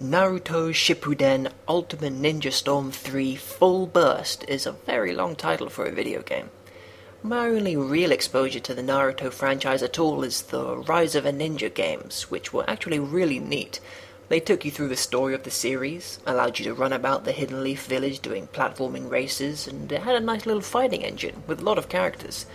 Naruto Shippuden Ultimate Ninja Storm 3 Full Burst is a very long title for a video game. My only real exposure to the Naruto franchise at all is the Rise of a Ninja games, which were actually really neat. They took you through the story of the series, allowed you to run about the Hidden Leaf Village doing platforming races, and it had a nice little fighting engine with a lot of characters.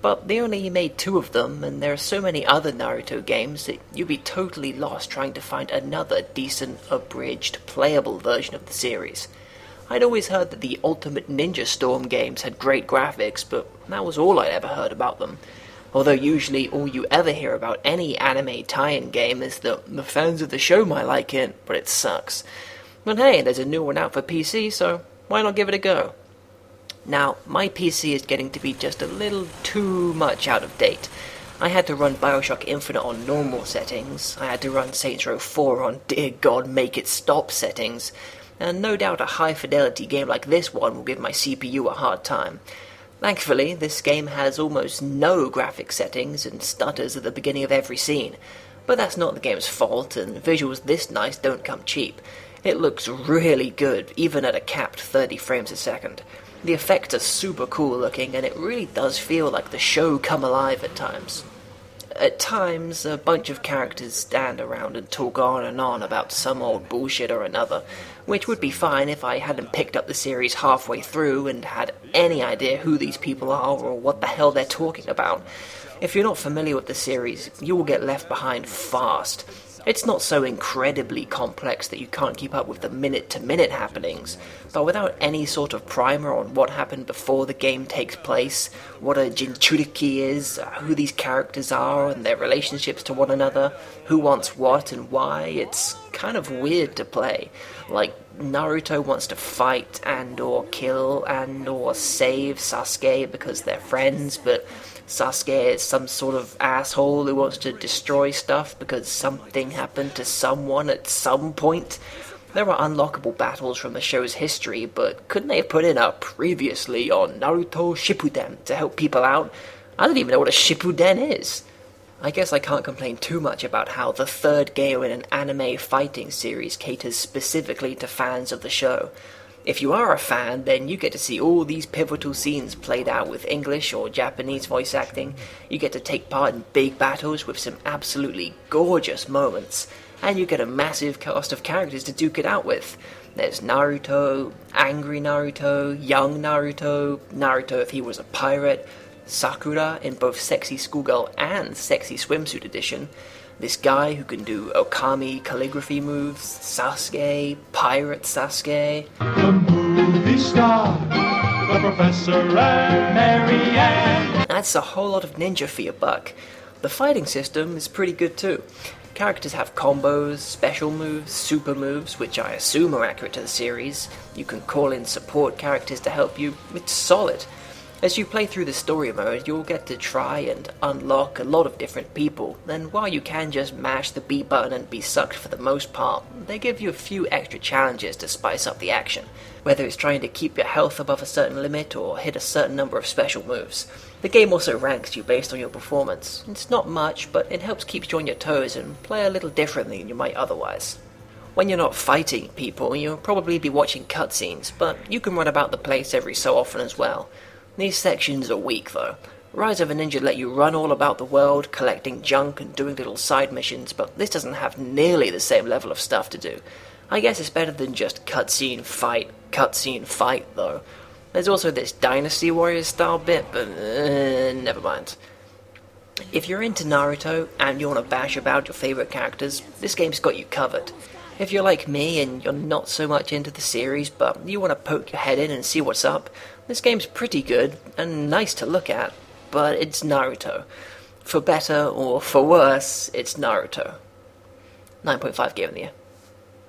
But they only made 2 of them, and there are so many other Naruto games that you'd be totally lost trying to find another decent, abridged, playable version of the series. I'd always heard that the Ultimate Ninja Storm games had great graphics, but that was all I'd ever heard about them. Although usually all you ever hear about any anime tie-in game is that the fans of the show might like it, but it sucks. But hey, there's a new one out for PC, so why not give it a go? Now, my PC is getting to be just a little too much out of date. I had to run Bioshock Infinite on normal settings, I had to run Saints Row 4 on dear god make it stop settings, and no doubt a high fidelity game like this one will give my CPU a hard time. Thankfully, this game has almost no graphic settings and stutters at the beginning of every scene, but that's not the game's fault, and visuals this nice don't come cheap. It looks really good, even at a capped 30 frames a second. The effects are super cool looking, and it really does feel like the show come alive at times. At times, a bunch of characters stand around and talk on and on about some old bullshit or another, which would be fine if I hadn't picked up the series halfway through and had any idea who these people are or what the hell they're talking about. If you're not familiar with the series, you will get left behind fast. It's not so incredibly complex that you can't keep up with the minute-to-minute happenings, but without any sort of primer on what happened before the game takes place, what a Jinchuriki is, who these characters are and their relationships to one another, who wants what and why, it's kind of weird to play. Like, Naruto wants to fight and or kill and or save Sasuke because they're friends, but Sasuke is some sort of asshole who wants to destroy stuff because something happened to someone at some point. There are unlockable battles from the show's history, but couldn't they have put in a previously on Naruto Shippuden to help people out? I don't even know what a Shippuden is. I guess I can't complain too much about how the third game in an anime fighting series caters specifically to fans of the show. If you are a fan, then you get to see all these pivotal scenes played out with English or Japanese voice acting, you get to take part in big battles with some absolutely gorgeous moments, and you get a massive cast of characters to duke it out with. There's Naruto, Angry Naruto, Young Naruto, Naruto if he was a pirate, Sakura in both Sexy Schoolgirl and Sexy Swimsuit Edition, this guy who can do Okami calligraphy moves, Sasuke, Pirate Sasuke. The movie star, the Professor and Mary Ann. That's a whole lot of ninja for your buck. The fighting system is pretty good too. Characters have combos, special moves, super moves, which I assume are accurate to the series. You can call in support characters to help you. It's solid. As you play through the story mode, you'll get to try and unlock a lot of different people, and while you can just mash the B button and be sucked for the most part, they give you a few extra challenges to spice up the action, whether it's trying to keep your health above a certain limit or hit a certain number of special moves. The game also ranks you based on your performance. It's not much, but it helps keep you on your toes and play a little differently than you might otherwise. When you're not fighting people, you'll probably be watching cutscenes, but you can run about the place every so often as well. These sections are weak though. Rise of a Ninja let you run all about the world, collecting junk and doing little side missions, but this doesn't have nearly the same level of stuff to do. I guess it's better than just cutscene, fight though. There's also this Dynasty Warriors style bit, but never mind. If you're into Naruto and you want to bash about your favourite characters, this game's got you covered. If you're like me and you're not so much into the series, but you want to poke your head in and see what's up, this game's pretty good and nice to look at, but it's Naruto. For better or for worse, it's Naruto. 9.5 game of the year.